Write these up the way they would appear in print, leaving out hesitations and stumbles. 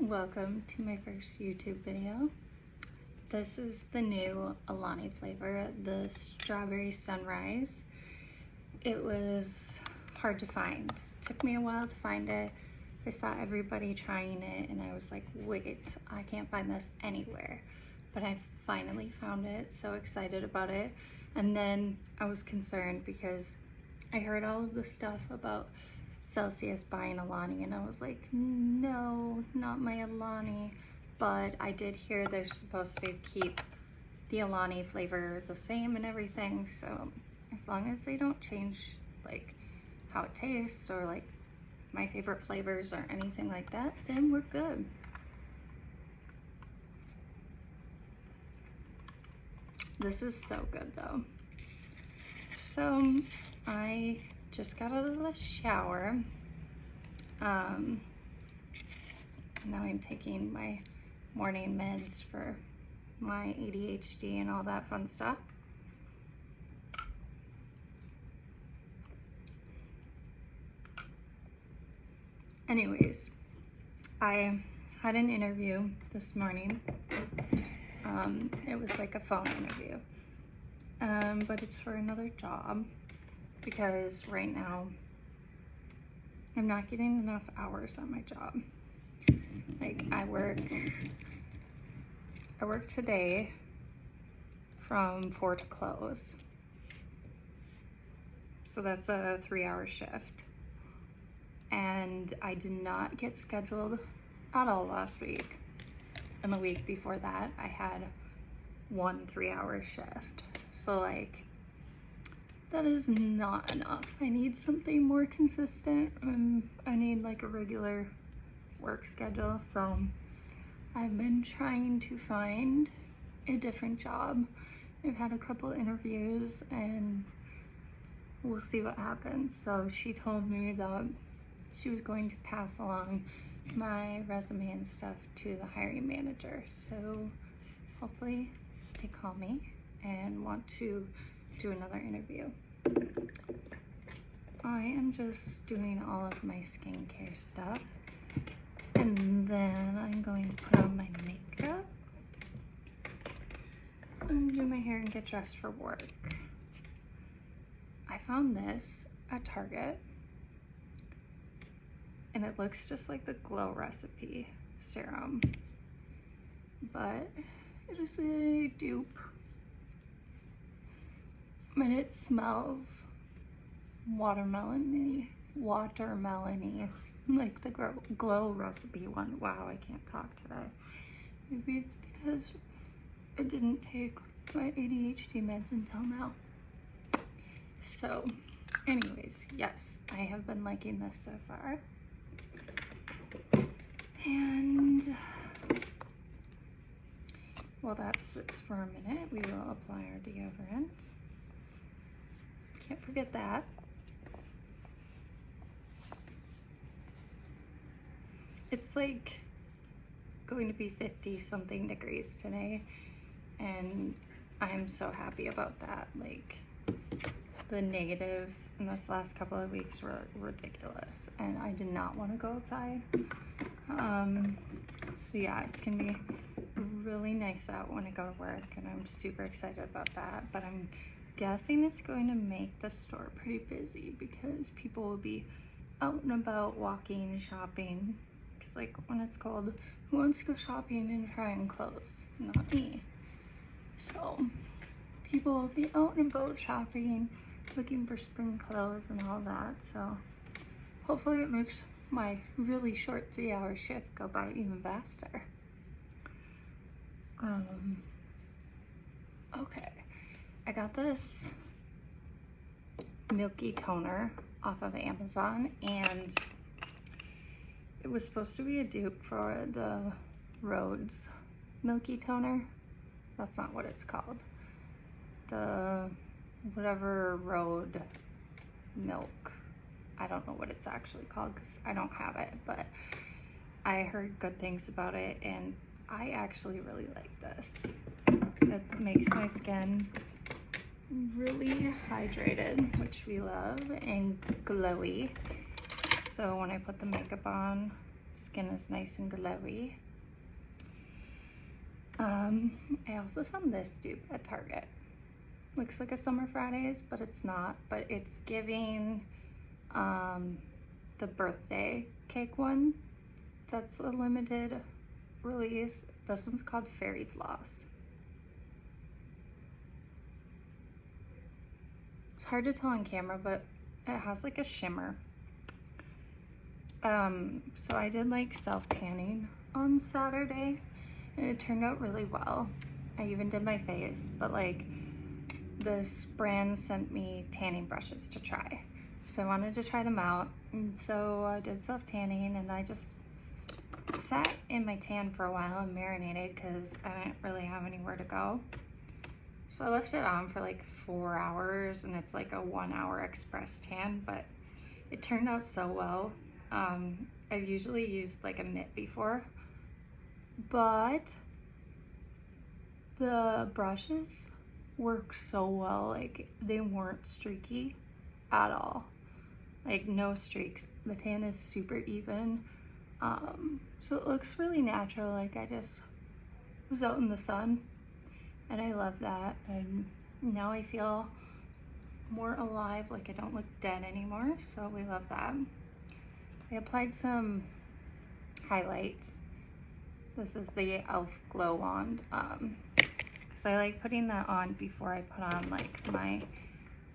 Welcome to my first YouTube video. This is the new Alani flavor, the Strawberry Sunrise. It was hard to find. Took me a while to find it. I saw everybody trying it and I was like, wait, I can't find this anywhere. But I finally found it, so excited about it. And then I was concerned because I heard all of the stuff about Celsius buying Alani and I was like, no, not my Alani. But I did hear they're supposed to keep the Alani flavor the same and everything, so as long as they don't change like how it tastes or like my favorite flavors or anything like that, then we're good. This is so good though. So I just got out of the shower. Now I'm taking my morning meds for my ADHD and all that fun stuff. Anyways, I had an interview this morning. It was like a phone interview, but it's for another job because right now I'm not getting enough hours on my job. Like I work today from 4 to close. So that's a 3-hour shift. And I did not get scheduled at all last week. And the week before that, I had 1 3-hour shift. So like, that is not enough. I need something more consistent. I need like a regular work schedule. So I've been trying to find a different job. I've had a couple interviews and we'll see what happens. So she told me that she was going to pass along my resume and stuff to the hiring manager. So hopefully they call me and want to do another interview. I am just doing all of my skincare stuff. And then I'm going to put on my makeup and do my hair and get dressed for work. I found this at Target and it looks just like the Glow Recipe serum, but it is a dupe and it smells watermelon-y, like the Glow Recipe one. Wow, I can't talk today. Maybe it's because I didn't take my ADHD meds until now. So anyways, yes, I have been liking this so far. And while that sits for a minute, we will apply our deodorant. Can't forget that. It's like going to be 50 something degrees today and I'm so happy about that. Like the negatives in this last couple of weeks were ridiculous and I did not want to go outside. So yeah, it's gonna be really nice out when I go to work and I'm super excited about that, but I'm guessing it's going to make the store pretty busy because people will be out and about walking, shopping. Because like when it's cold, who wants to go shopping and try on clothes? Not me. So people will be out and about shopping, looking for spring clothes and all that. So hopefully it makes my really short 3-hour shift go by even faster. Okay, I got this Milky Toner off of Amazon and it was supposed to be a dupe for the Rhodes Milky Toner. That's not what it's called. The whatever Rhode milk. I don't know what it's actually called because I don't have it, but I heard good things about it and I actually really like this. It makes my skin really hydrated, which we love, and glowy. So when I put the makeup on, Skin is nice and glowy. I also found this dupe at Target. Looks like a Summer Fridays, but it's not. But it's giving the birthday cake one. That's a limited release. This one's called Fairy Floss. It's hard to tell on camera, but it has like a shimmer. So I did like self-tanning on Saturday and it turned out really well. I even did my face, but like this brand sent me tanning brushes to try. So I wanted to try them out. And so I did self-tanning and I just sat in my tan for a while and marinated because I didn't really have anywhere to go. So I left it on for like 4 hours and it's like a 1 hour express tan, but it turned out so well. I've usually used like a mitt before, but the brushes work so well. Like they weren't streaky at all, like no streaks. The tan is super even. So it looks really natural. Like I just was out in the sun and I love that. And now I feel more alive, like I don't look dead anymore. So we love that. I applied some highlights. This is the e.l.f. Glow Wand. Because I like putting that on before I put on like my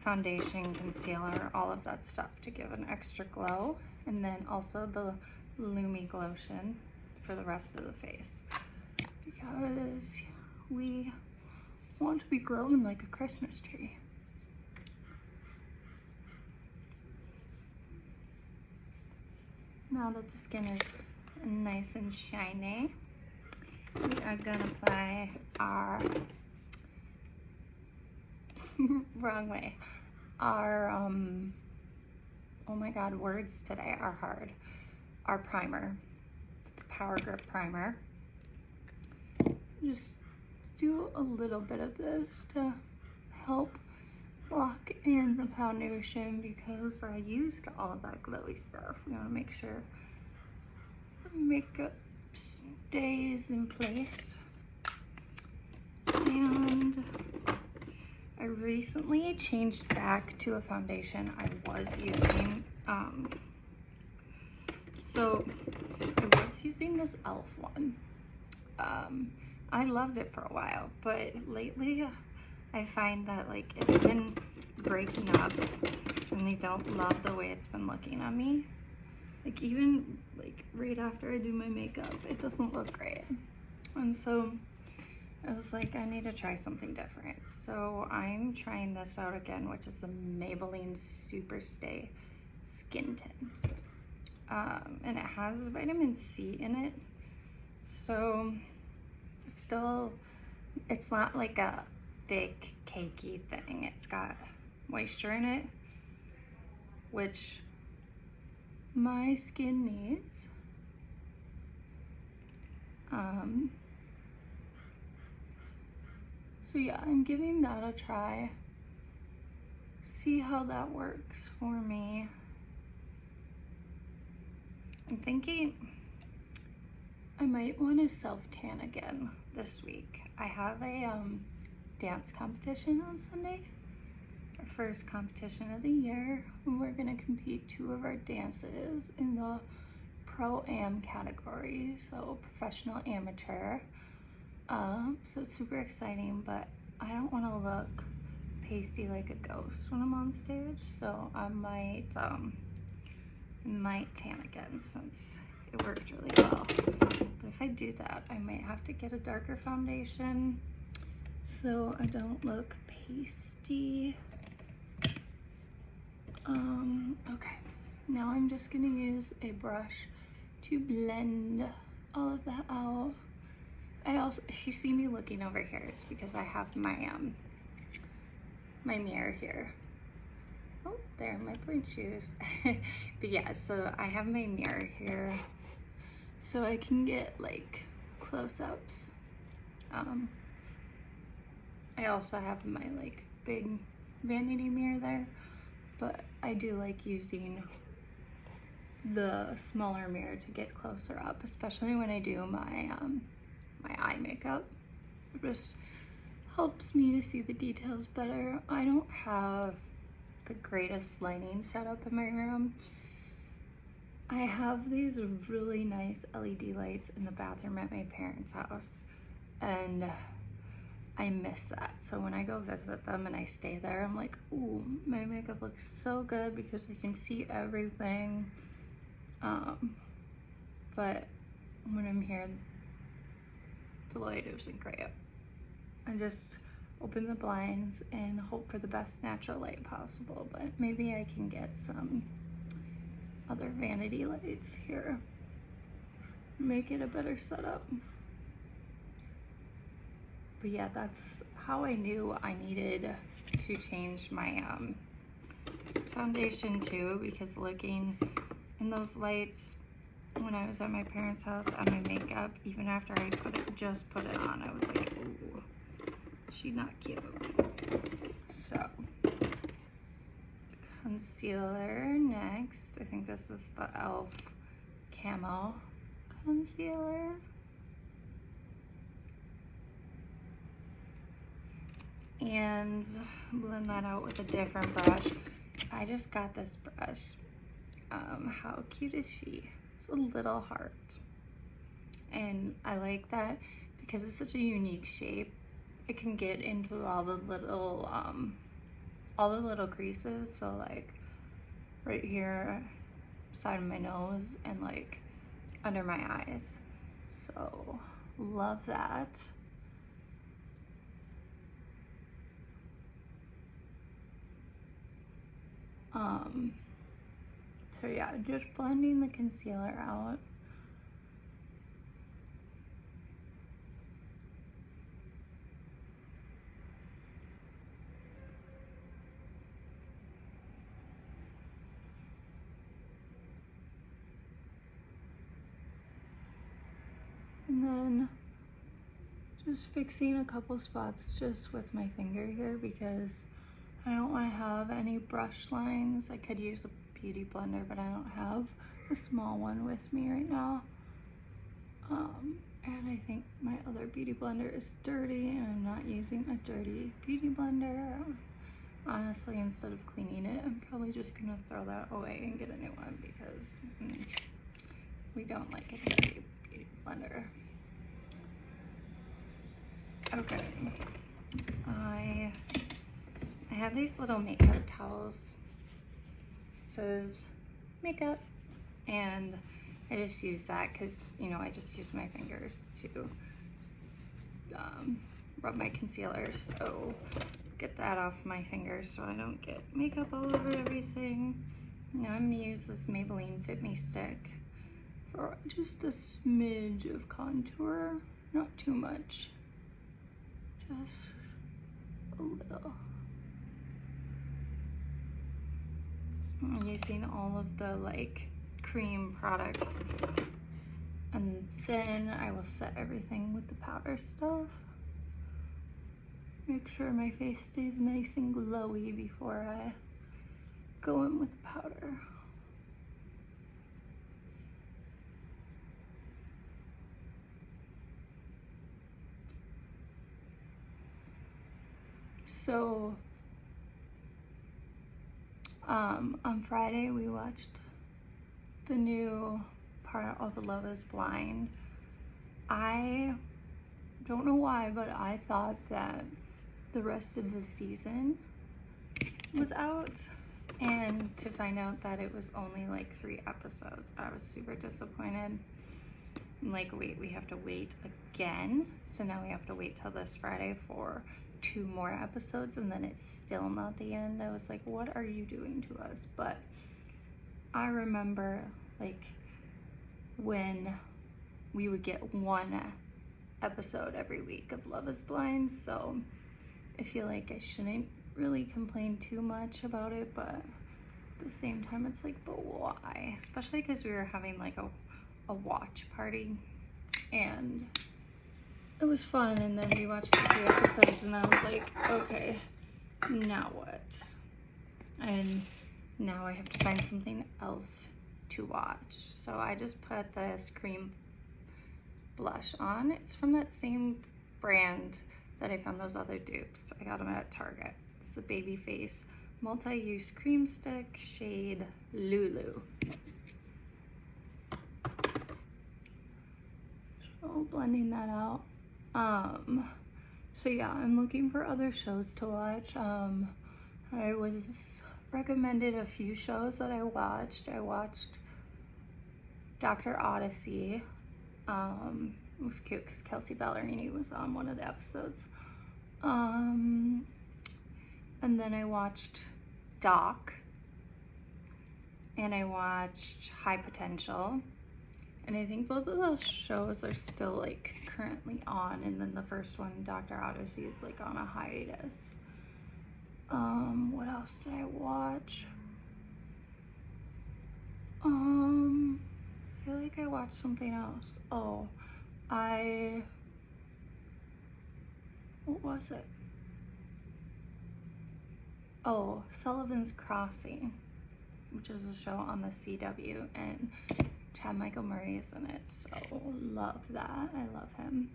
foundation, concealer, all of that stuff to give an extra glow. And then also the Lumi Glotion for the rest of the face. Because we want to be glowing like a Christmas tree. Now that the skin is nice and shiny, we are gonna apply our wrong way. Our oh my god, words today are hard. Our primer, the Power Grip Primer. Just do a little bit of this to help lock in the foundation because I used all of that glowy stuff. We want to make sure makeup stays in place. And I recently changed back to a foundation I was using. So I was using this e.l.f. one. I loved it for a while, but lately I find that like it's been breaking up and I don't love the way it's been looking on me. Like even like right after I do my makeup, it doesn't look great. And so I was like, I need to try something different. So I'm trying this out again, which is the Maybelline Super Stay Skin Tint. And it has vitamin C in it. So still, it's not like a thick cakey thing. It's got moisture in it, which my skin needs. So yeah, I'm giving that a try. See how that works for me. I'm thinking I might want to self-tan again this week. I have a dance competition on Sunday. Our first competition of the year. And we're gonna compete 2 of our dances in the Pro-Am category, so professional amateur. So it's super exciting, but I don't want to look pasty like a ghost when I'm on stage, so I might tan again since it worked really well. But if I do that, I might have to get a darker foundation so I don't look pasty. Okay, now I'm just gonna use a brush to blend all of that out. I also, if you see me looking over here, it's because I have my my mirror here. Oh, there are my pointe shoes. But yeah, so I have my mirror here so I can get like close-ups. I also have my like big vanity mirror there, but I do like using the smaller mirror to get closer up, especially when I do my my eye makeup. It just helps me to see the details better. I don't have the greatest lighting setup in my room. I have these really nice LED lights in the bathroom at my parents' house, and I miss that. So when I go visit them and I stay there, I'm like, ooh, my makeup looks so good because I can see everything. But when I'm here, the light isn't great. I just open the blinds and hope for the best natural light possible, but maybe I can get some other vanity lights here, make it a better setup. But yeah, that's how I knew I needed to change my foundation too, because looking in those lights when I was at my parents' house on my makeup, even after I just put it on, I was like, ooh, she's not cute. So concealer next. I think this is the e.l.f. Camo concealer. And blend that out with a different brush. I just got this brush. How cute is she? It's a little heart. And I like that because it's such a unique shape. It can get into all the little creases. So like right here, side of my nose, and like under my eyes. So love that. So yeah, just blending the concealer out. And then just fixing a couple spots just with my finger here because I don't want to have any brush lines. I could use a beauty blender, but I don't have a small one with me right now. And I think my other beauty blender is dirty, and I'm not using a dirty beauty blender. Honestly, instead of cleaning it, I'm probably just gonna throw that away and get a new one because we don't like a dirty beauty blender. Okay, I have these little makeup towels. It says makeup, and I just use that because, you know, I just use my fingers to rub my concealer. So get that off my fingers so I don't get makeup all over everything. Now I'm gonna use this Maybelline Fit Me Stick for just a smidge of contour, not too much, just a little. I'm using all of the like cream products, and then I will set everything with the powder stuff. Make sure my face stays nice and glowy before I go in with the powder. So on Friday we watched the new part of Love is Blind. I don't know why, but I thought that the rest of the season was out, and to find out that it was only like 3 episodes, I was super disappointed. I'm like, wait, we have to wait again? So now we have to wait till this Friday for 2 more episodes, and then it's still not the end. I was like, what are you doing to us? But I remember like when we would get 1 episode every week of Love is Blind, so I feel like I shouldn't really complain too much about it, but at the same time it's like, but why? Especially because we were having like a watch party, and it was fun, and then we watched the 3 episodes, and I was like, okay, now what? And now I have to find something else to watch. So I just put this cream blush on. It's from that same brand that I found those other dupes. I got them at Target. It's the Babyface Multi-Use Cream Stick, shade Lulu. So blending that out. So yeah, I'm looking for other shows to watch. I was recommended a few shows that I watched. I watched Dr. Odyssey. It was cute because Kelsey Ballerini was on one of the episodes. And then I watched Doc, and I watched High Potential, and I think both of those shows are still like currently on, and then the first one, Dr. Odyssey, is like on a hiatus. What else did I watch? I feel like I watched something else. Oh, what was it? Oh, Sullivan's Crossing, which is a show on the CW, and Chad Michael Murray is in it, so love that. I love him.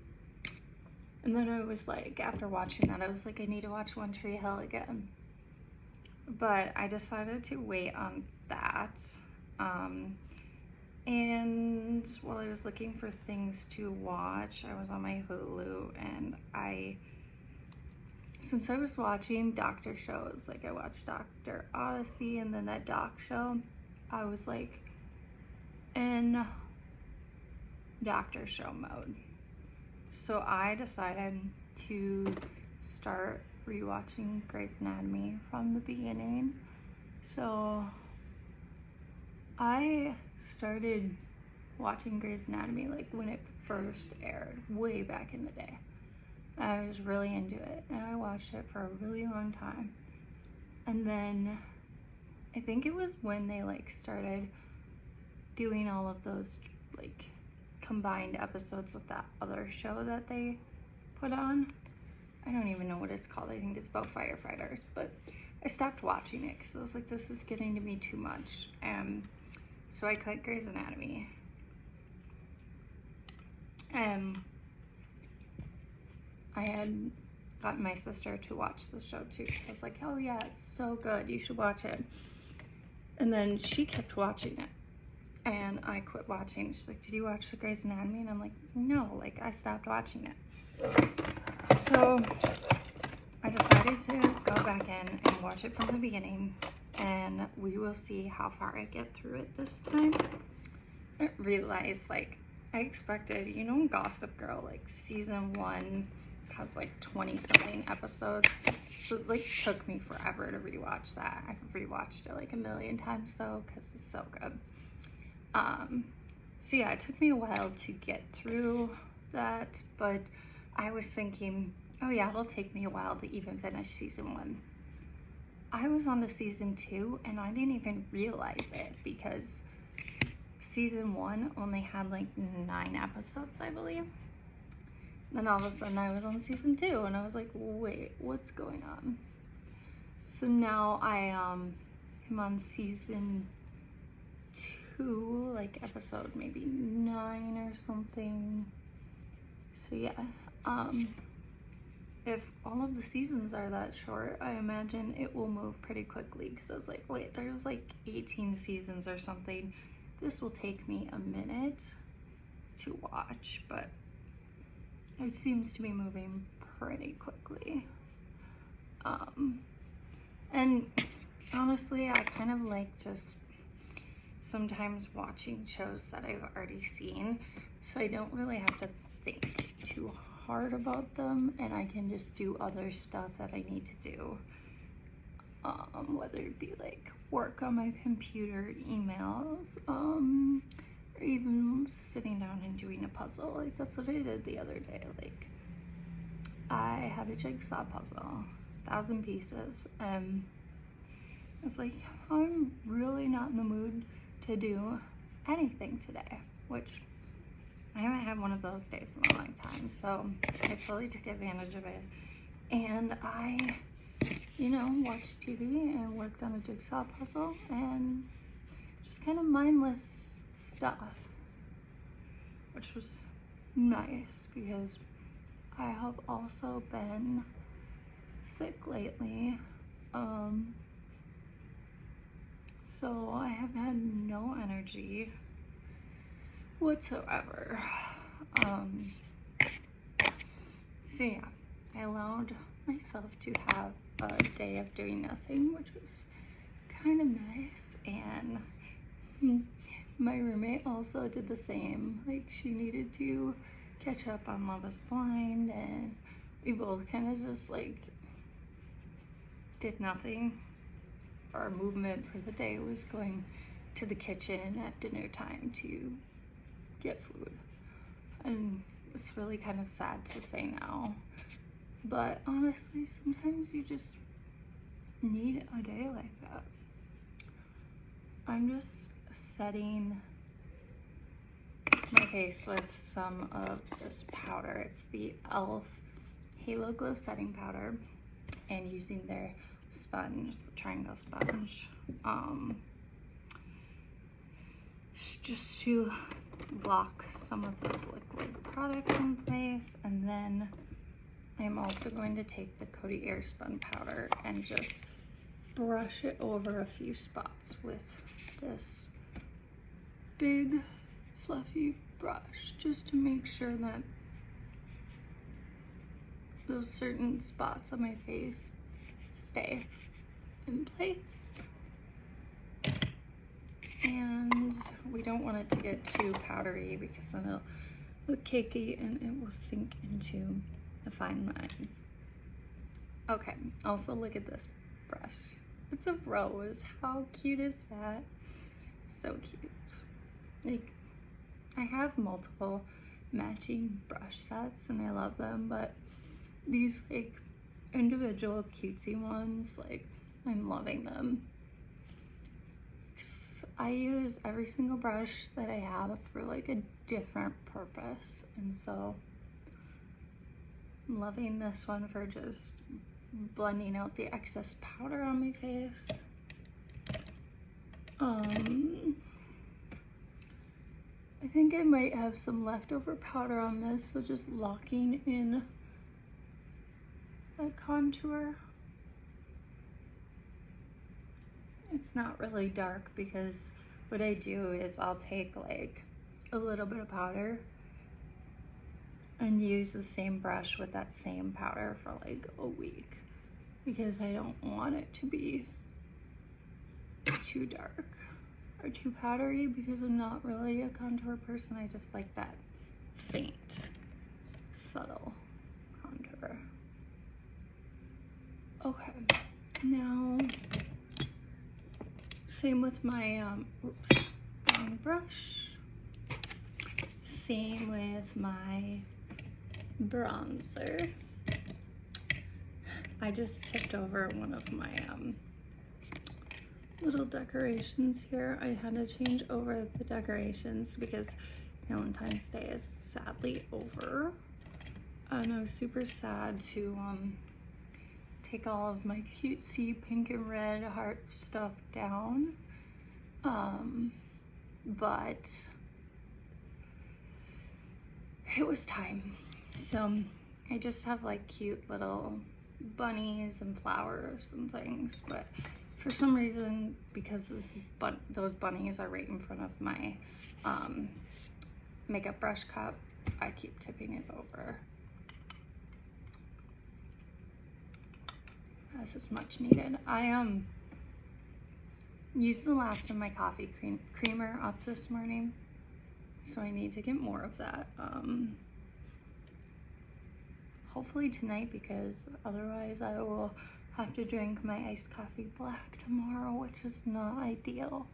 And then I was like, after watching that, I was like, I need to watch One Tree Hill again. But I decided to wait on that. And while I was looking for things to watch, I was on my Hulu, and since I was watching doctor shows, like I watched Dr. Odyssey and then that Doc show, I was like in doctor show mode. So I decided to start rewatching Grey's Anatomy from the beginning. So I started watching Grey's Anatomy like when it first aired, way back in the day. I was really into it, and I watched it for a really long time. And then I think it was when they like started doing all of those like combined episodes with that other show that they put on. I don't even know what it's called. I think it's about firefighters, but I stopped watching it because I was like, this is getting to be too much. So I cut Grey's Anatomy. I had gotten my sister to watch the show too, because I was like, oh yeah, it's so good, you should watch it. And then she kept watching it, and I quit watching. She's like, did you watch the Grey's Anatomy? And I'm like, no, like I stopped watching it. So I decided to go back in and watch it from the beginning, and we will see how far I get through it this time. I realized, like, I expected, you know, Gossip Girl, like season 1 has like 20 something episodes, so it like took me forever to rewatch that. I've rewatched it like a million times though, because it's so good. So yeah, it took me a while to get through that, but I was thinking, oh yeah, it'll take me a while to even finish season 1. I was on to season 2 and I didn't even realize it, because season 1 only had like 9 episodes, I believe. Then all of a sudden I was on season 2 and I was like, wait, what's going on? So now I am on season 2, like episode maybe 9 or something. So yeah, if all of the seasons are that short, I imagine it will move pretty quickly, because I was like, wait, there's like 18 seasons or something. This will take me a minute to watch, but it seems to be moving pretty quickly. And honestly, I kind of like just sometimes watching shows that I've already seen, so I don't really have to think too hard about them, and I can just do other stuff that I need to do, whether it be like work on my computer, emails, or even sitting down and doing a puzzle. Like that's what I did the other day. Like I had a jigsaw puzzle, 1,000 pieces, and I was like, I'm really not in the mood to do anything today, which I haven't had one of those days in a long time, so I fully took advantage of it, and I, you know, watched TV and worked on a jigsaw puzzle, and just kind of mindless stuff, which was nice because I have also been sick lately. So I have had no energy whatsoever. So yeah, I allowed myself to have a day of doing nothing, which was kind of nice. And my roommate also did the same. Like, she needed to catch up on Love is Blind, and we both kind of just like did nothing. Our movement for the day was going to the kitchen at dinner time to get food. And it's really kind of sad to say now, but honestly, sometimes you just need a day like that. I'm just setting my face with some of this powder. It's the e.l.f. Halo Glow Setting Powder, and using their sponge, the triangle sponge, just to block some of those liquid products in place. And then I'm also going to take the Coty Airspun powder and just brush it over a few spots with this big fluffy brush, just to make sure that those certain spots on my face stay in place. And we don't want it to get too powdery because then it'll look cakey and it will sink into the fine lines. Okay, also look at this brush. It's a rose. How cute is that? So cute. Like, I have multiple matching brush sets and I love them, but these like individual cutesy ones, like, I'm loving them. I use every single brush that I have for like a different purpose, and so I'm loving this one for just blending out the excess powder on my face. I think I might have some leftover powder on this, so just locking in a contour. It's not really dark because what I do is I'll take like a little bit of powder and use the same brush with that same powder for like a week, because I don't want it to be too dark or too powdery, because I'm not really a contour person. I just like that faint, subtle contour. Okay, now same with my brush. Same with my bronzer. I just tipped over one of my little decorations here. I had to change over the decorations because Valentine's Day is sadly over, and I was super sad to take all of my cutesy pink and red heart stuff down, but it was time. So I just have like cute little bunnies and flowers and things, but for some reason, because those bunnies are right in front of my makeup brush cup, I keep tipping it over. This is much needed. I used the last of my coffee creamer up this morning, so I need to get more of that. Hopefully tonight, because otherwise I will have to drink my iced coffee black tomorrow, which is not ideal.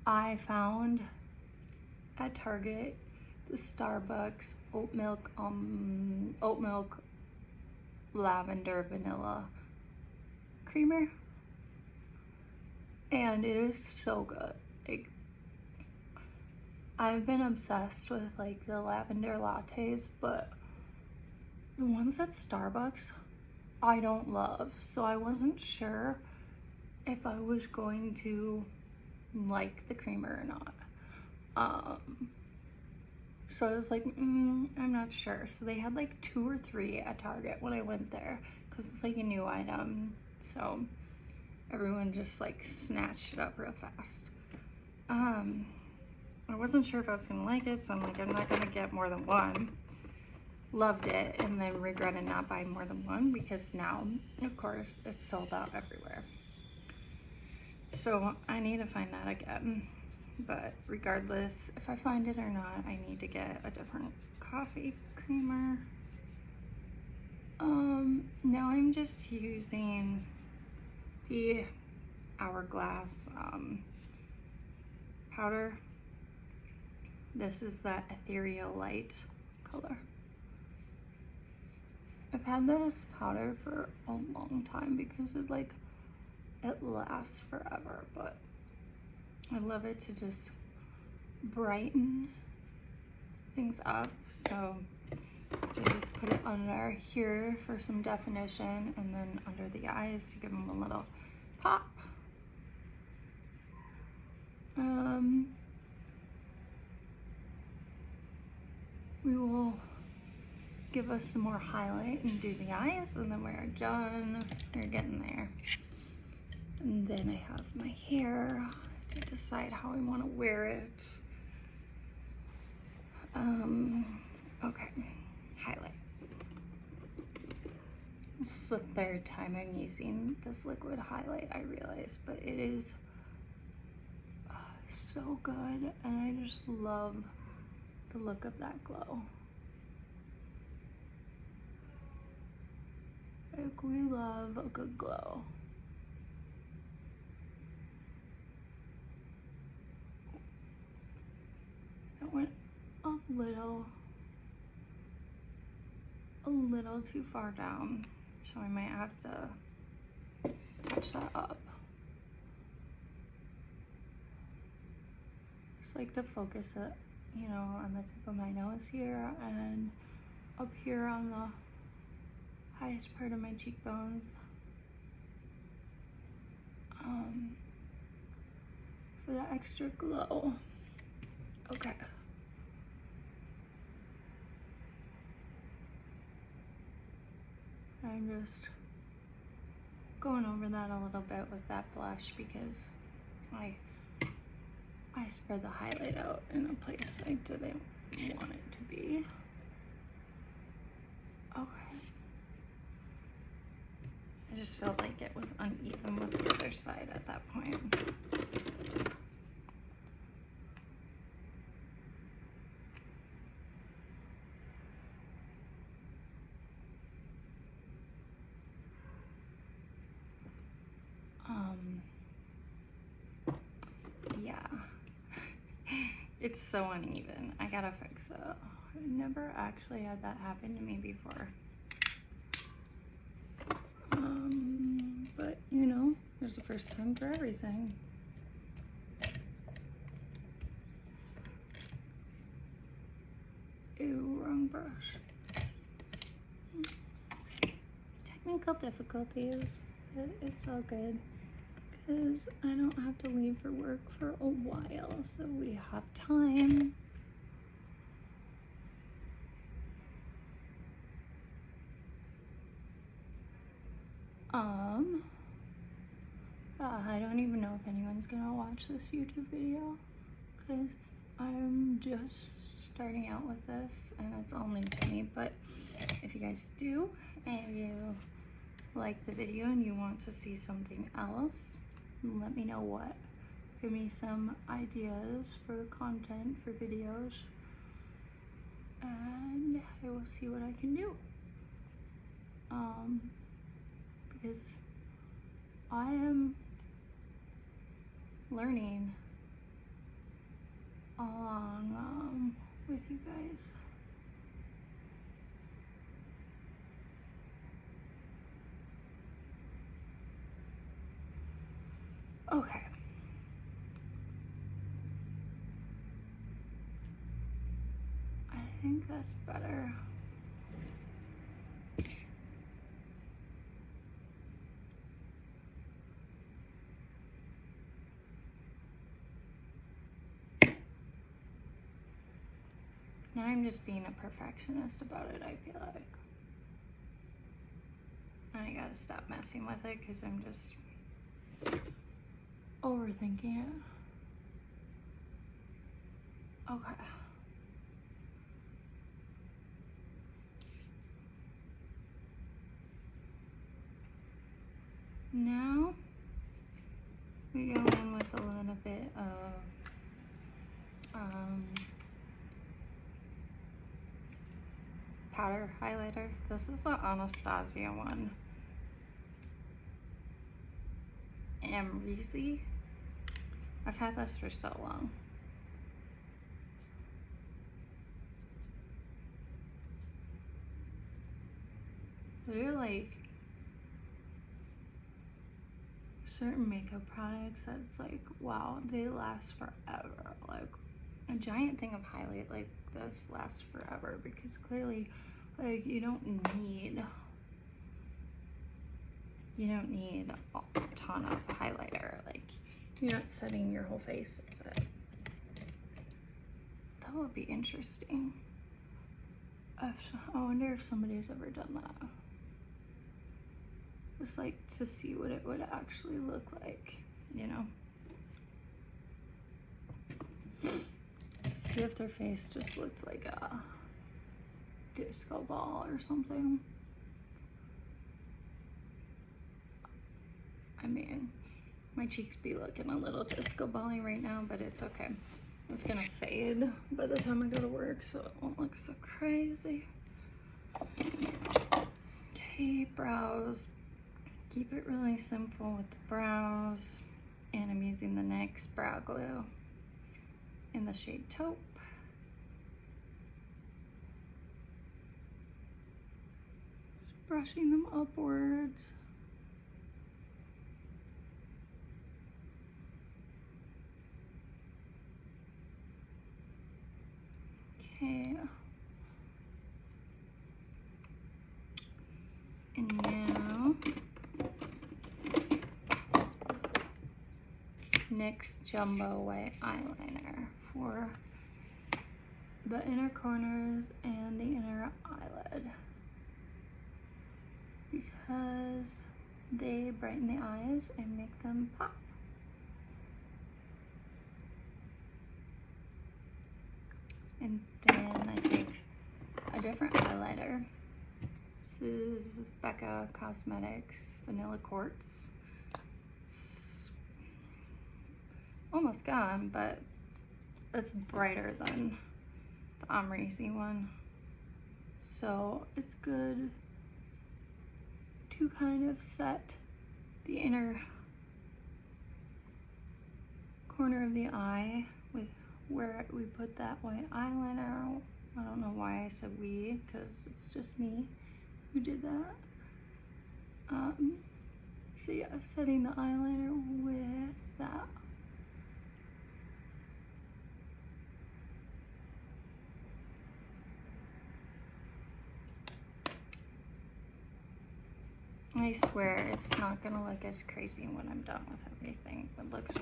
I found at Target the Starbucks oat milk lavender vanilla creamer, and it is so good. Like, I've been obsessed with like the lavender lattes, but the ones at Starbucks I don't love, so I wasn't sure if I was going to like the creamer or not. So I was like, I'm not sure. So they had like 2 or 3 at Target when I went there, because it's like a new item. So everyone just like snatched it up real fast. I wasn't sure if I was gonna like it, so I'm like, I'm not gonna get more than one. Loved it, and then regretted not buying more than one, because now, of course, it's sold out everywhere. So I need to find that again. But regardless, if I find it or not, I need to get a different coffee creamer. Now I'm just using the Hourglass powder. This is the Ethereal Light color. I've had this powder for a long time because it lasts forever, but I love it to just brighten things up. So I just put it under here for some definition, and then under the eyes to give them a little pop. We will give us some more highlight and do the eyes, and then we're done. We're getting there. And then I have my hair to decide how I want to wear it. Okay, highlight. This is the 3rd time I'm using this liquid highlight, I realize, but it is so good, and I just love the look of that glow. Like, we love a good glow. That went a little too far down, so I might have to touch that up. Just like to focus it, you know, on the tip of my nose here and up here on the highest part of my cheekbones. For that extra glow. Okay. I'm just going over that a little bit with that blush because I spread the highlight out in a place I didn't want it to be. Okay. I just felt like it was uneven with the other side at that point. Yeah. It's so uneven. I gotta fix it. I've never actually had that happen to me before. But you know, there's the first time for everything. Ew, wrong brush. Technical difficulties. It's all good, because I don't have to leave for work for a while, so we have time. I don't even know if anyone's gonna watch this YouTube video, because I'm just starting out with this and it's all new to me. But if you guys do and you like the video and you want to see something else, let me know what. Give me some ideas for content for videos, and I will see what I can do. Because I am learning along with you guys. Okay. I think that's better. I'm just being a perfectionist about it, I feel like. I gotta stop messing with it because I'm just overthinking it. Okay. Now we go in with a little bit of powder highlighter. This is the Anastasia one. Amrezy. I've had this for so long. They're like certain makeup products that it's like, wow, they last forever. Like a giant thing of highlight like this lasts forever because clearly, like, you don't need a ton of highlighter. Like, you're not setting your whole face with it. That would be interesting. I wonder if somebody's ever done that. Just like to see what it would actually look like, you know? To see if their face just looked like a disco ball or something. I mean, my cheeks be looking a little disco bally right now, but it's okay. It's gonna fade by the time I go to work, so it won't look so crazy. Okay, brows. Keep it really simple with the brows. And I'm using the NYX Brow Glue in the shade Taupe. Just brushing them upwards. Okay. And now NYX Jumbo White Eyeliner for the inner corners and the inner eyelid because they brighten the eyes and make them pop. And then I take a different highlighter. This is Becca Cosmetics Vanilla Quartz. It's almost gone, but it's brighter than the Amrezy one. So it's good to kind of set the inner corner of the eye with where we put that white eyeliner. I don't know why I said we, because it's just me who did that. So yeah, setting the eyeliner with that. I swear it's not gonna look as crazy when I'm done with everything. It looks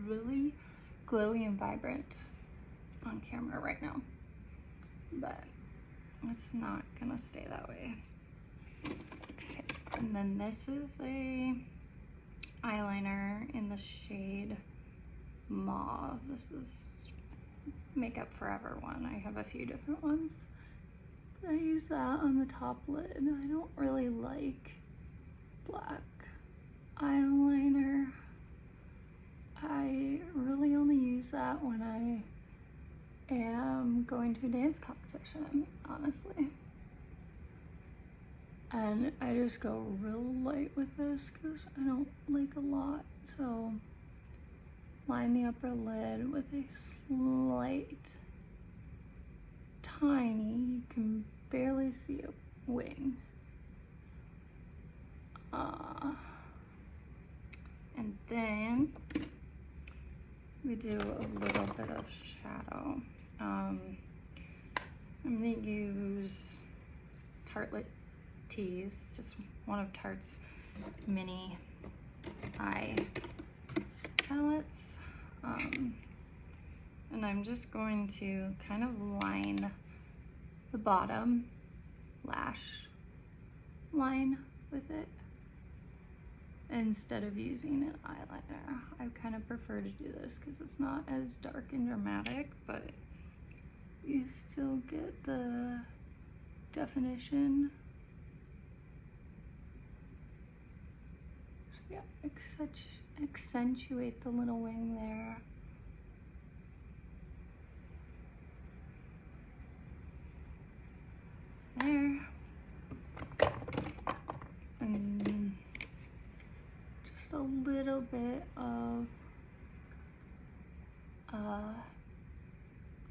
really glowy and vibrant on camera right now, but it's not gonna stay that way. Okay, and then this is a eyeliner in the shade Mauve. This is Makeup Forever one. I have a few different ones, but I use that on the top lid. I don't really like black eyeliner. I really only use that when I am going to a dance competition, honestly. And I just go real light with this because I don't like a lot. So line the upper lid with a slight, tiny, you can barely see a wing. And then we do a little bit of shadow. I'm gonna use Tartelette Tease, just one of Tarte's mini eye palettes. And I'm just going to kind of line the bottom lash line with it instead of using an eyeliner. I kind of prefer to do this because it's not as dark and dramatic, but you still get the definition. So yeah, accentuate the little wing there. There. And just a little bit of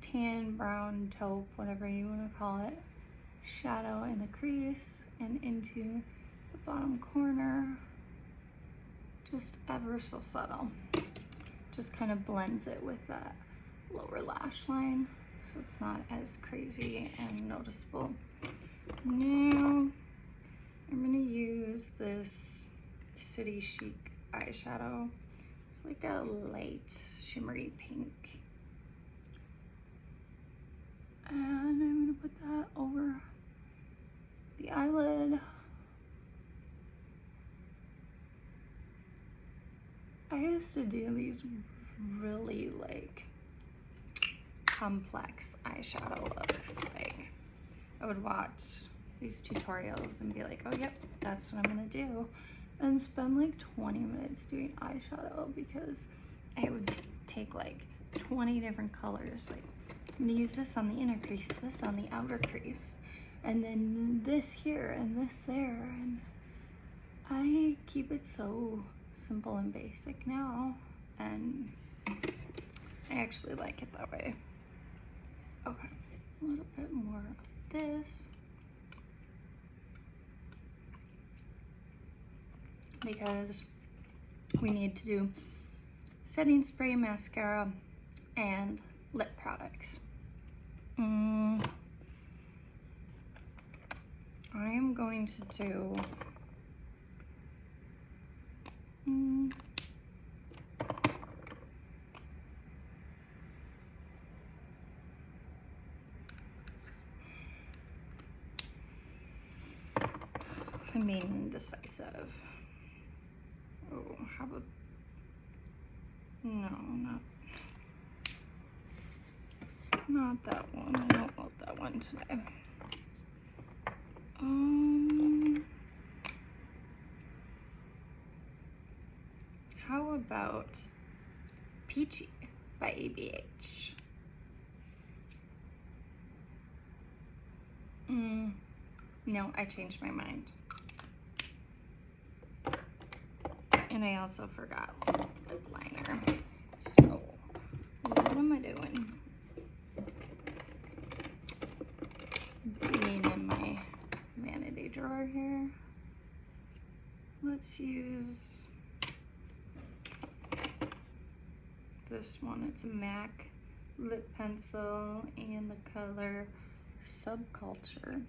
tan, brown, taupe, whatever you want to call it, shadow in the crease and into the bottom corner. Just ever so subtle. Just kind of blends it with that lower lash line so it's not as crazy and noticeable. Now I'm gonna use this City Chic eyeshadow. It's like a light shimmery pink. And I'm gonna put that over the eyelid. I used to do these really like complex eyeshadow looks. Like I would watch these tutorials and be like, oh yep, that's what I'm gonna do. And spend like 20 minutes doing eyeshadow because I would take like 20 different colors. Like I'm gonna use this on the inner crease, this on the outer crease, and then this here and this there. And I keep it so simple and basic now, and I actually like it that way. Okay, a little bit more of this because we need to do setting spray, mascara, and lip products. I am going to do I'm being indecisive. Oh, how about no, not that one. I don't want that one today. How about Peachy by ABH? No, I changed my mind. And I also forgot lip liner. So, what am I doing? Digging in my vanity drawer here. Let's use this one. It's a MAC lip pencil and the color Subculture.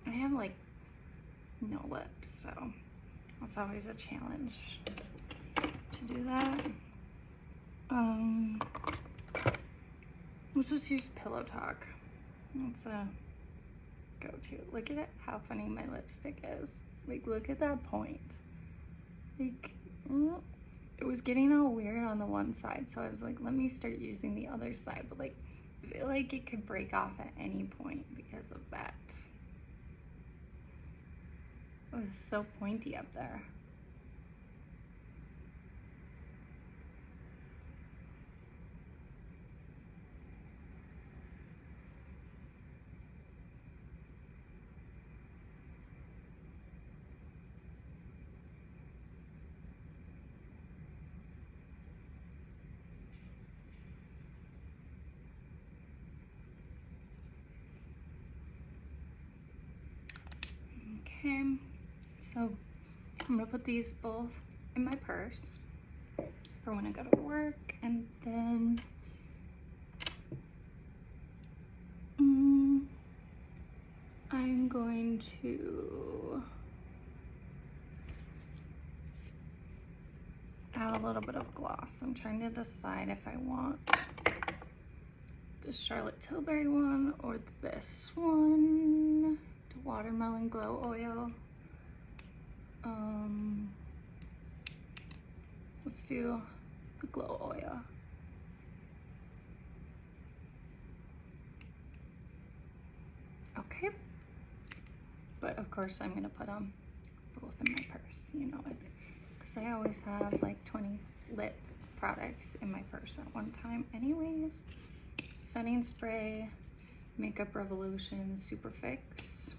I have like no lips, so that's always a challenge to do that. Let's just use Pillow Talk. It's a go-to. Look at it, how funny my lipstick is. Like, look at that point. Like, it was getting all weird on the one side, so I was like, let me start using the other side. But like, I feel like it could break off at any point because of that. It was so pointy up there. So I'm gonna put these both in my purse for when I go to work, and then I'm going to add a little bit of gloss. I'm trying to decide if I want the Charlotte Tilbury one or this one, the Watermelon Glow Oil. Let's do the Glow Oil. Okay, but of course I'm gonna put them both in my purse, you know it, because I always have like 20 lip products in my purse at one time anyways. Setting spray, Makeup Revolution Super Fix.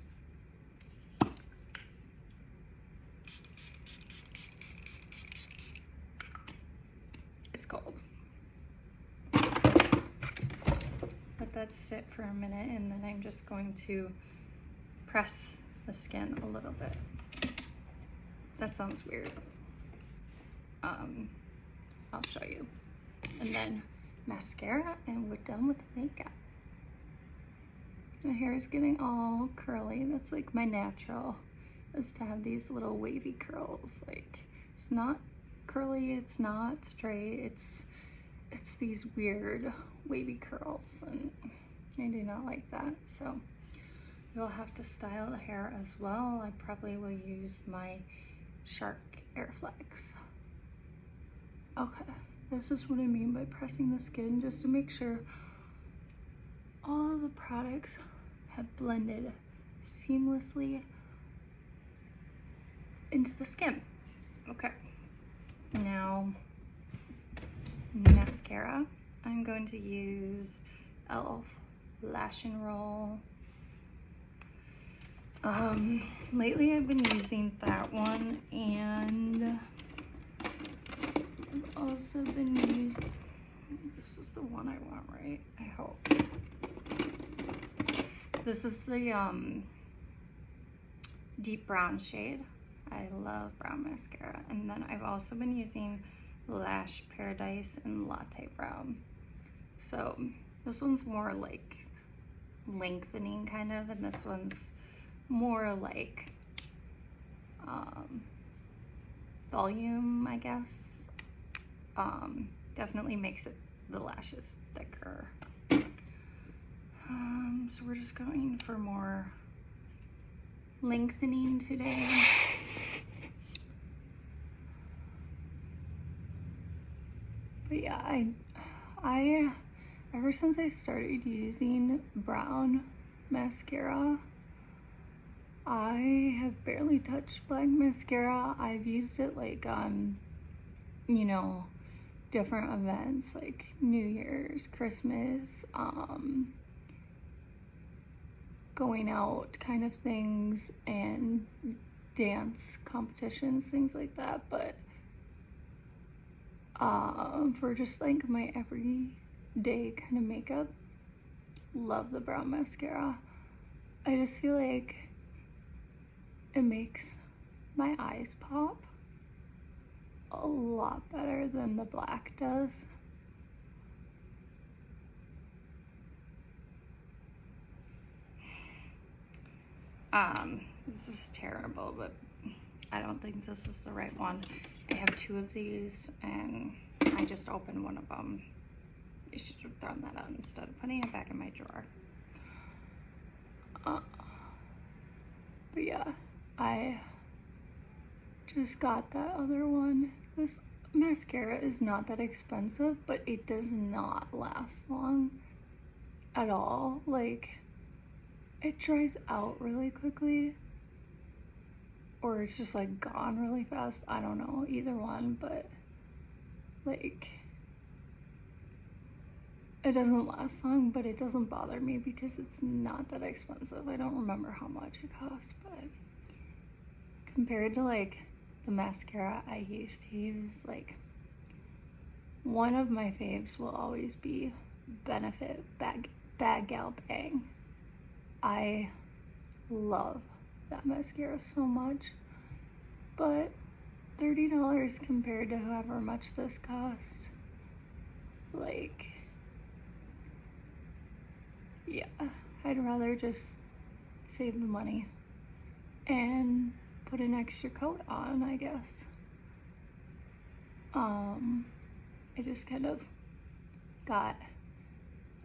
It's cold. Let that sit for a minute, and then I'm just going to press the skin a little bit. That sounds weird. I'll show you. And then mascara, and we're done with the makeup. My hair is getting all curly. That's like my natural, is to have these little wavy curls. Like, it's not curly, it's not straight, it's these weird wavy curls, and I do not like that. So you'll have to style the hair as well. I probably will use my Shark Airflex. Okay, this is what I mean by pressing the skin, just to make sure all of the products have blended seamlessly into the skin. Okay, now mascara. I'm going to use e.l.f. Lash and Roll. Lately I've been using that one, and I've also been using, this is the one I want, right? I hope. This is the deep brown shade. I love brown mascara. And then I've also been using Lash Paradise in Latte Brown. So this one's more like lengthening kind of, and this one's more like volume, I guess. Definitely makes it the lashes thicker. So we're just going for more lengthening today. But yeah, I ever since I started using brown mascara, I have barely touched black mascara. I've used it like on, you know, different events like New Year's, Christmas, going out kind of things, and dance competitions, things like that. But for just like my everyday kind of makeup, love the brown mascara. I just feel like it makes my eyes pop a lot better than the black does. This is terrible, but I don't think this is the right one. I have two of these, and I just opened one of them. I should have thrown that out instead of putting it back in my drawer. But yeah, I just got that other one. This mascara is not that expensive, but it does not last long at all. Like, it dries out really quickly, or it's just like gone really fast. I don't know, either one, but like, it doesn't last long, but it doesn't bother me because it's not that expensive. I don't remember how much it costs, but compared to like the mascara I used to use, like, one of my faves will always be Benefit Bad Gal Bang. I love that mascara so much. But $30 compared to however much this cost, like, yeah, I'd rather just save the money and put an extra coat on, I guess. I just kind of got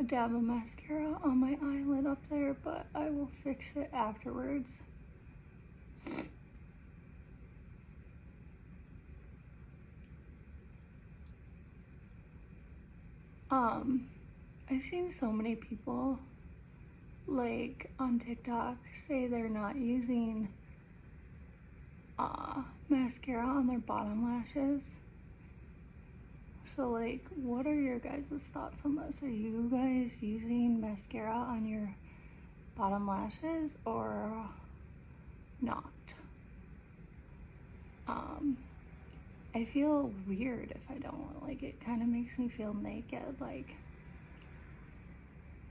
a dab of mascara on my eyelid up there, but I will fix it afterwards. I've seen so many people, like, on TikTok say they're not using mascara on their bottom lashes. So, like, what are your guys' thoughts on this? Are you guys using mascara on your bottom lashes or not? I feel weird if I don't. Like, it kind of makes me feel naked, like,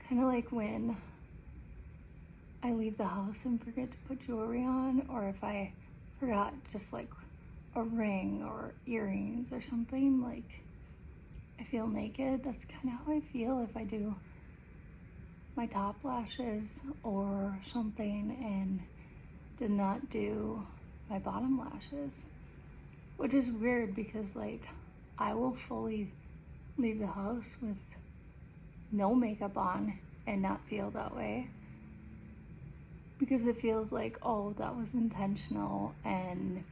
kind of like when I leave the house and forget to put jewelry on, or if I forgot just like a ring or earrings or something, like, I feel naked. That's kind of how I feel if I do my top lashes or something and did not do my bottom lashes, which is weird because, like, I will fully leave the house with no makeup on and not feel that way, because it feels like, oh, that was intentional and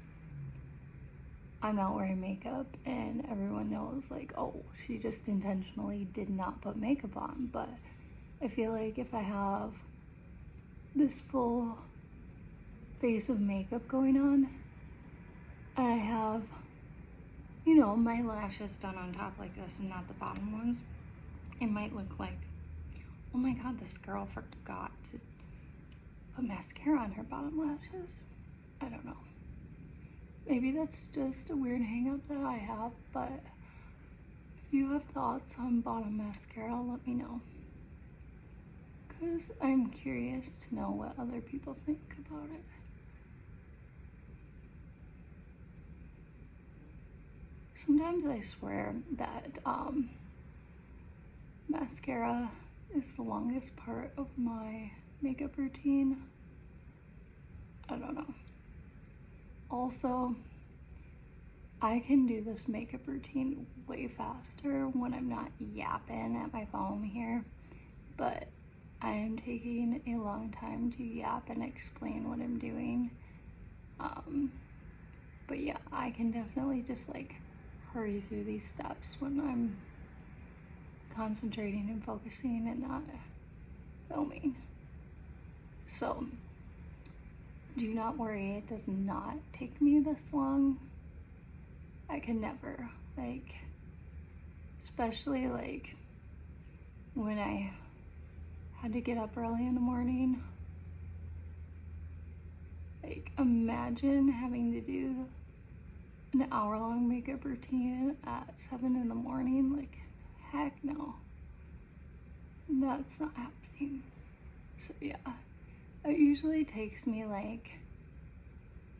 I'm not wearing makeup and everyone knows, like, oh, she just intentionally did not put makeup on. But I feel like if I have this full face of makeup going on and I have, you know, my lashes done on top like this and not the bottom ones, it might look like, oh my god, this girl forgot to put mascara on her bottom lashes. I don't know. Maybe that's just a weird hang up that I have, but if you have thoughts on bottom mascara, let me know. Because I'm curious to know what other people think about it. Sometimes I swear that mascara is the longest part of my makeup routine. I don't know. Also, I can do this makeup routine way faster when I'm not yapping at my phone here, but I am taking a long time to yap and explain what I'm doing. But yeah, I can definitely just like hurry through these steps when I'm concentrating and focusing and not filming. So do not worry, it does not take me this long. I can never, like, especially like when I had to get up early in the morning. Like, imagine having to do an hour-long makeup routine at 7 in the morning. Like, heck no. That's not happening. So yeah, it usually takes me like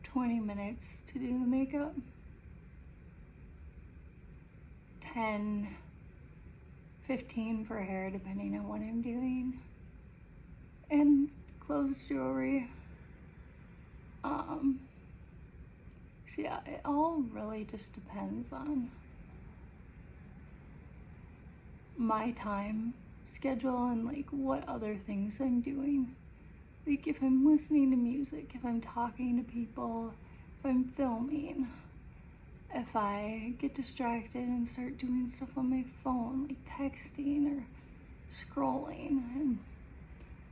20 minutes to do the makeup. 10, 15 for hair, depending on what I'm doing. And clothes, jewelry. So yeah, it all really just depends on my time schedule and like what other things I'm doing. Like if I'm listening to music, if I'm talking to people, if I'm filming, if I get distracted and start doing stuff on my phone, like texting or scrolling, and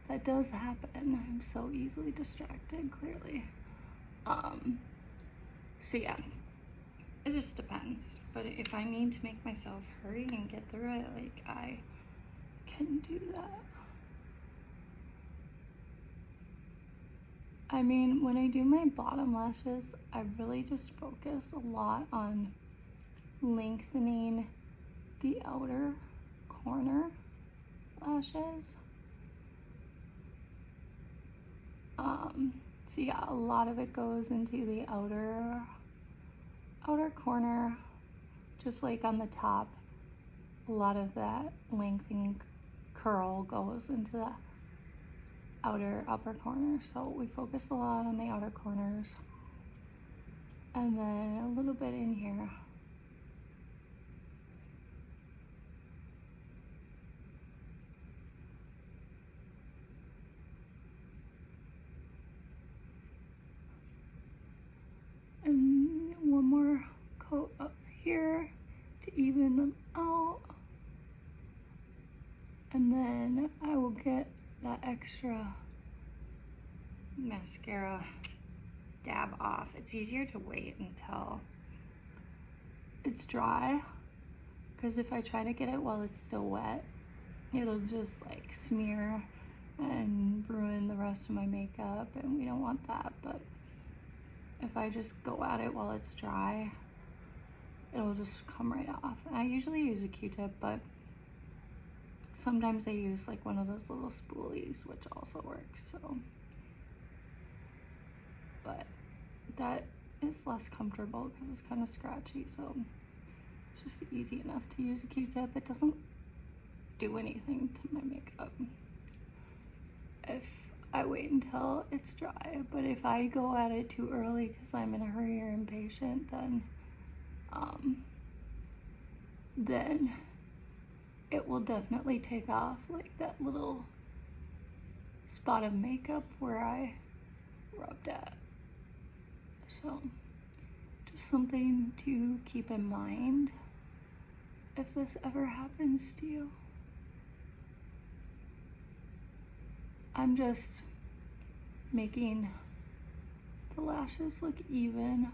that does happen. I'm so easily distracted, clearly. So yeah, it just depends. But if I need to make myself hurry and get through it, like, I can do that. I mean, when I do my bottom lashes, I really just focus a lot on lengthening the outer corner lashes. So yeah, a lot of it goes into the outer corner, just like on the top. A lot of that length and curl goes into the upper corner. So we focus a lot on the outer corners. And then a little bit in here. And one more coat up here to even them out. And then I will get that extra mascara dab off. It's easier to wait until it's dry, because if I try to get it while it's still wet, it'll just like smear and ruin the rest of my makeup, and we don't want that. But if I just go at it while it's dry, it'll just come right off. And I usually use a Q-tip, but sometimes I use like one of those little spoolies, which also works. So, but that is less comfortable because it's kind of scratchy, so it's just easy enough to use a Q-tip. It doesn't do anything to my makeup if I wait until it's dry. But if I go at it too early because I'm in a hurry or impatient, then it will definitely take off like that little spot of makeup where I rubbed at. So just something to keep in mind if this ever happens to you. I'm just making the lashes look even.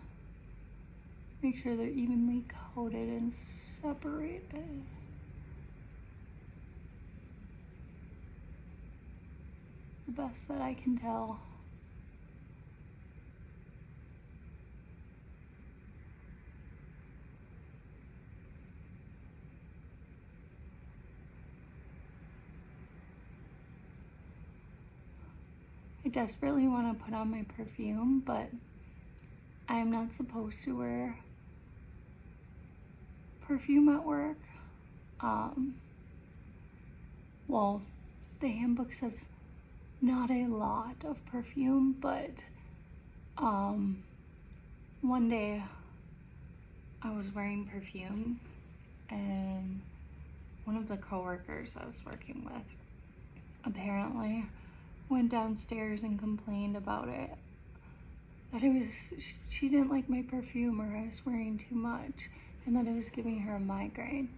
Make sure they're evenly coated and separated. The best that I can tell. I desperately want to put on my perfume, but I'm not supposed to wear perfume at work. Well, the handbook says not a lot of perfume, but one day I was wearing perfume, and one of the coworkers I was working with apparently went downstairs and complained about it. That she didn't like my perfume, or I was wearing too much, and that it was giving her a migraine.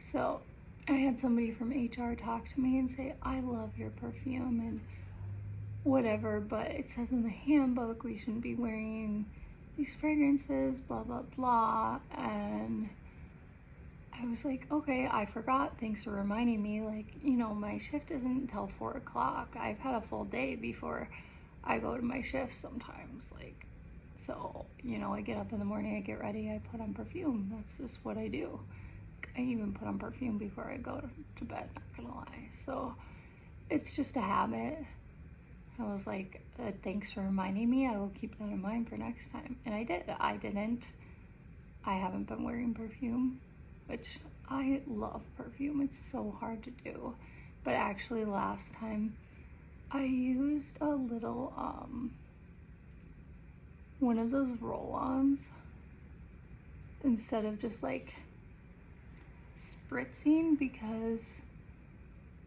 So I had somebody from HR talk to me and say, I love your perfume and whatever, but it says in the handbook we shouldn't be wearing these fragrances, blah, blah, blah. And I was like, okay, I forgot. Thanks for reminding me. Like, you know, my shift isn't until 4 o'clock. I've had a full day before I go to my shift sometimes. Like, so, you know, I get up in the morning, I get ready, I put on perfume. That's just what I do. I even put on perfume before I go to bed, not gonna lie. So it's just a habit. I was like, thanks for reminding me. I will keep that in mind for next time. And I did. I haven't been wearing perfume, which I love perfume. It's so hard to do. But actually last time I used a little, one of those roll-ons instead of just like spritzing, because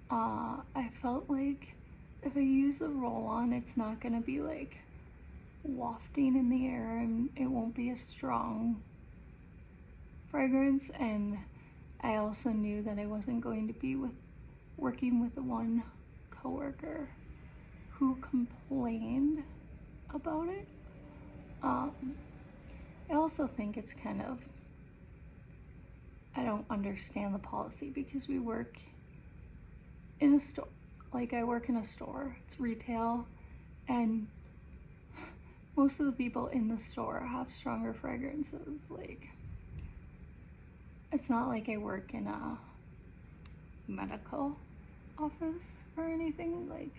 I felt like if I use a roll-on, it's not gonna be like wafting in the air, and it won't be a strong fragrance. And I also knew that I wasn't going to be working with the one coworker who complained about it. I also think it's kind of, I don't understand the policy, because we work in a store. Like, I work in a store, it's retail, and most of the people in the store have stronger fragrances. Like, it's not like I work in a medical office or anything. Like,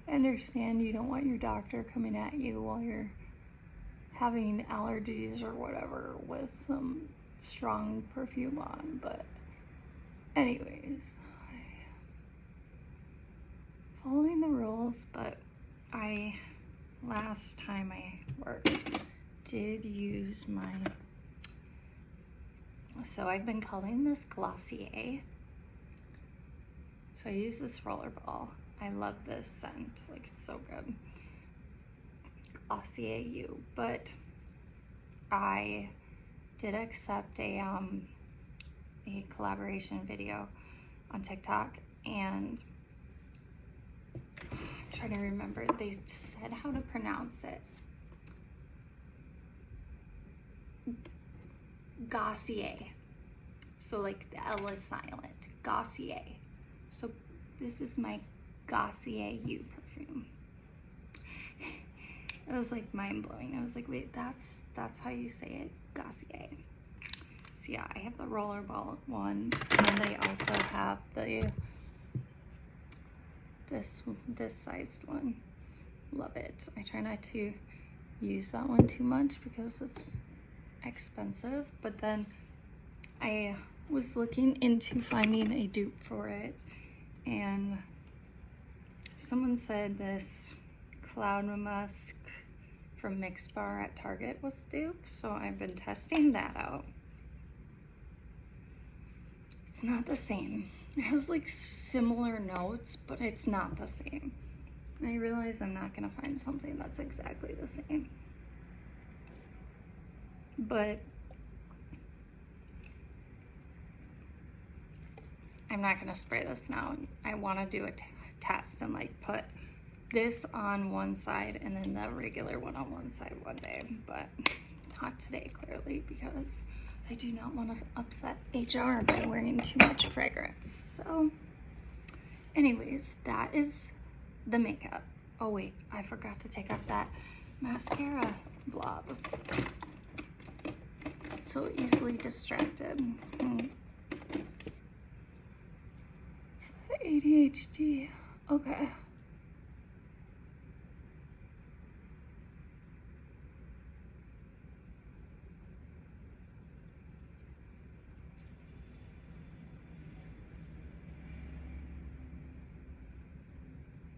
I understand you don't want your doctor coming at you while you're having allergies or whatever with some strong perfume on, but anyways, following the rules. But last time I worked, did use my, so I've been calling this Glossier. So I use this rollerball. I love this scent, like it's so good. Glossier You, but I did accept a collaboration video on TikTok, and I'm trying to remember, they said how to pronounce it. Gossier. So like the L is silent. Gossier. So this is my Glossier You perfume. It was like mind-blowing. I was like, wait, that's how you say it? Glossier. So yeah, I have the rollerball one, and I also have the this sized one. Love it. I try not to use that one too much because it's expensive, but then I was looking into finding a dupe for it, and someone said this Cloud Musk from Mix Bar at Target was dupe, so I've been testing that out. It's not the same. It has like similar notes, but it's not the same. And I realize I'm not gonna find something that's exactly the same. But I'm not gonna spray this now. I wanna do a test and like put this on one side and then the regular one on one side one day, but not today clearly, because I do not want to upset HR by wearing too much fragrance. So anyways, that is the makeup. Oh wait, I forgot to take off that mascara blob. So easily distracted. It's ADHD. Okay.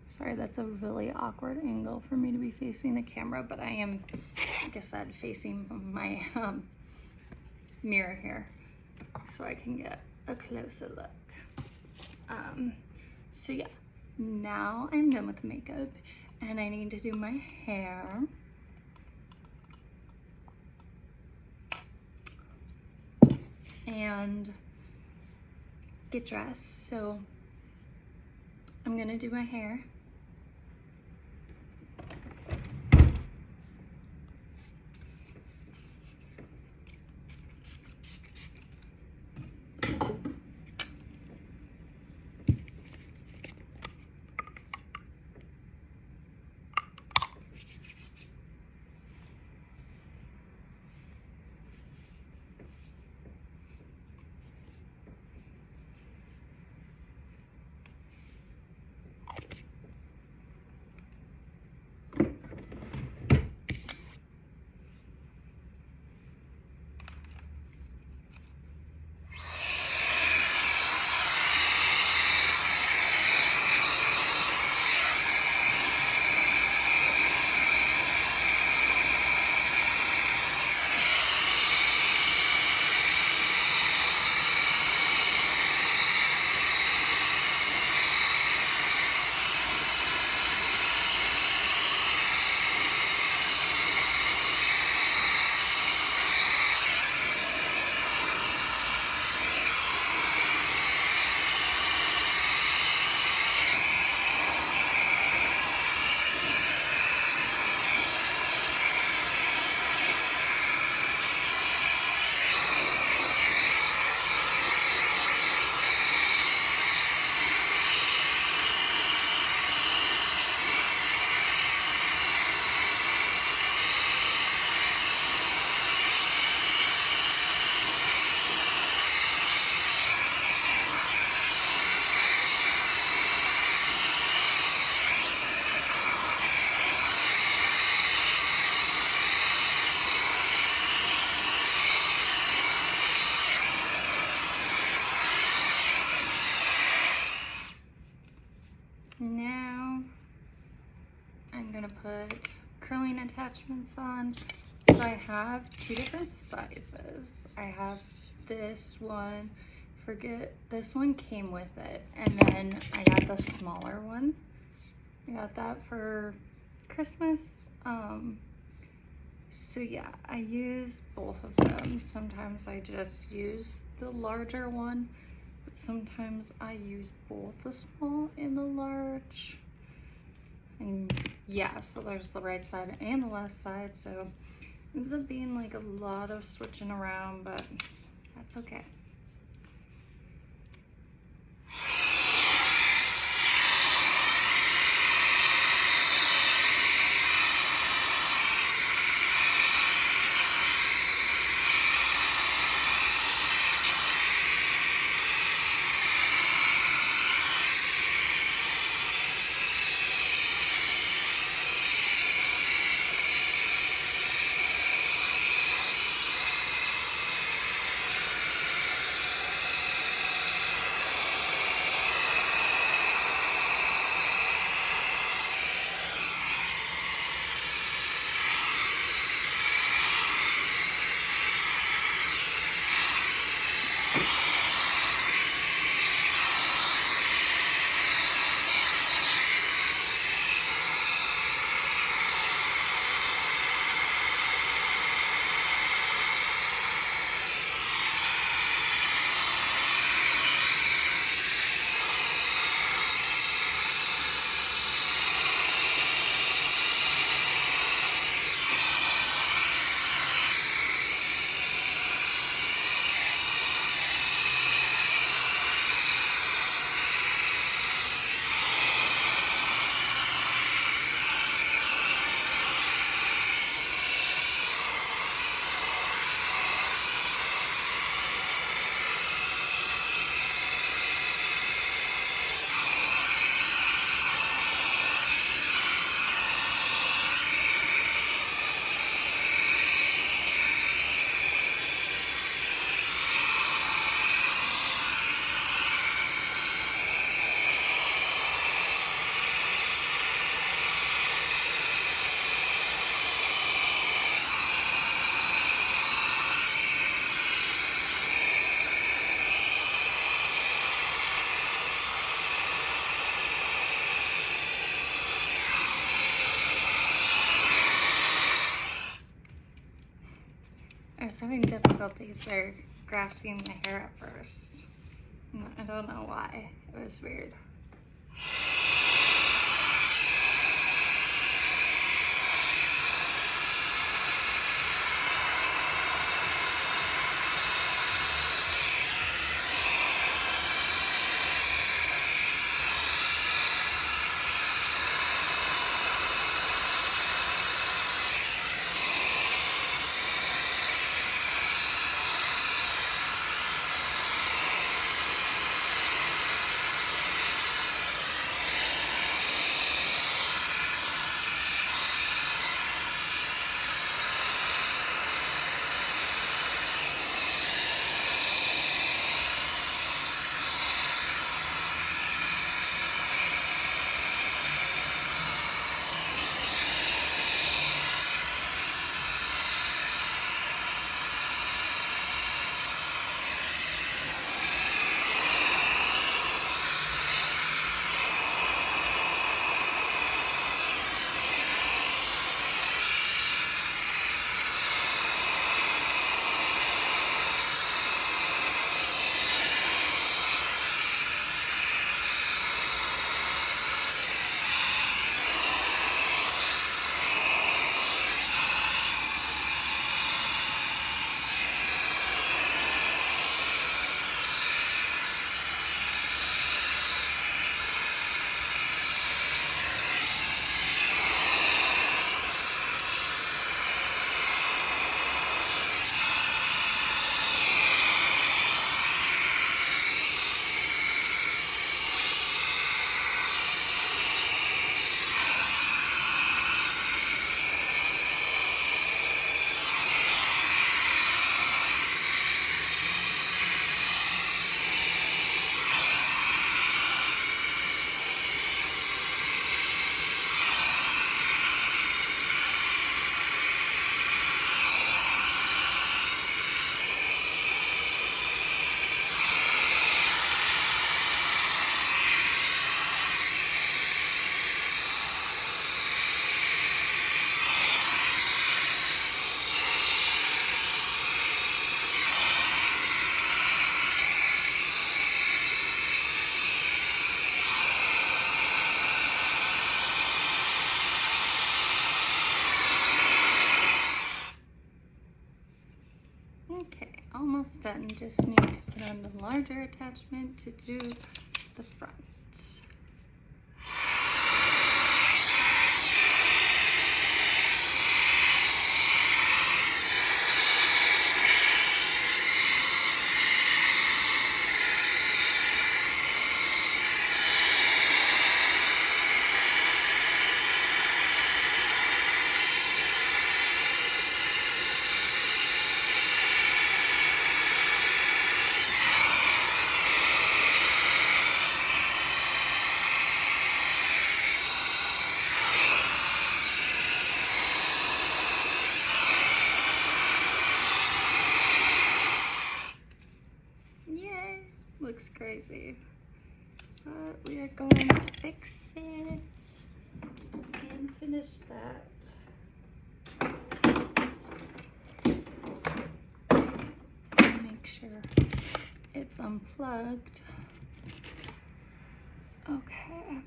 Sorry, that's a really awkward angle for me to be facing the camera, but I am, like I said, facing my mirror here so I can get a closer look. So yeah, now I'm done with makeup and I need to do my hair. And get dressed. So I'm gonna do my hair. attachments on. So I have two different sizes. I have this one, this one came with it, and then I got the smaller one. I got that for Christmas. So yeah, I use both of them. Sometimes I just use the larger one, but sometimes I use both the small and the large. And yeah, so there's the right side and the left side, so it ends up being like a lot of switching around, but that's okay. I was having difficulties there grasping my hair at first. I don't know why. It was weird. just need to put on the larger attachment to do the front. Yay! Looks crazy. But we are going to fix it and finish that. Make sure it's unplugged. Okay.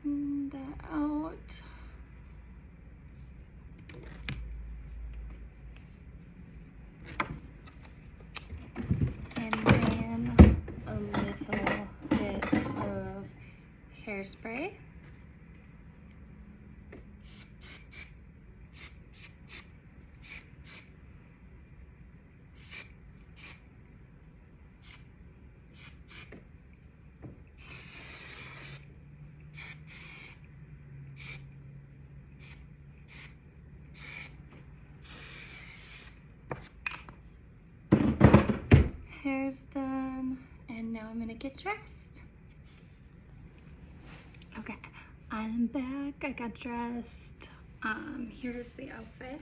Clean that out. Hairspray. Hair's done, and now I'm gonna get dressed. Okay, I'm back. I got dressed. Here's the outfit.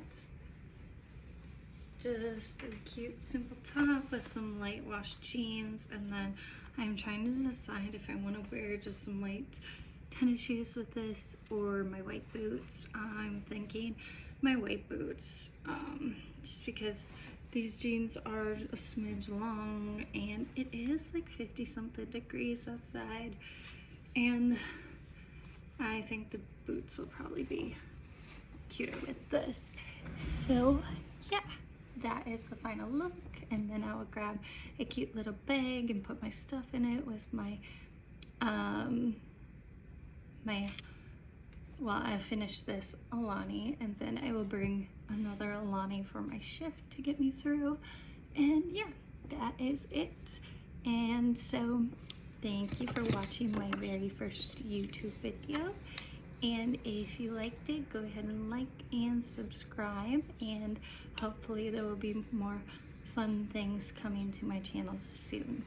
Just a cute simple top with some light wash jeans, and then I'm trying to decide if I want to wear just some white tennis shoes with this or my white boots. I'm thinking my white boots, just because these jeans are a smidge long and it is like 50 something degrees outside, and I think the boots will probably be cuter with this. So yeah, that is the final look, and then I will grab a cute little bag and put my stuff in it with my while I finish this Alani, and then I will bring another Alani for my shift to get me through. And yeah, that is it. And so thank you for watching my very first YouTube video, and if you liked it, go ahead and like and subscribe, and hopefully there will be more fun things coming to my channel soon.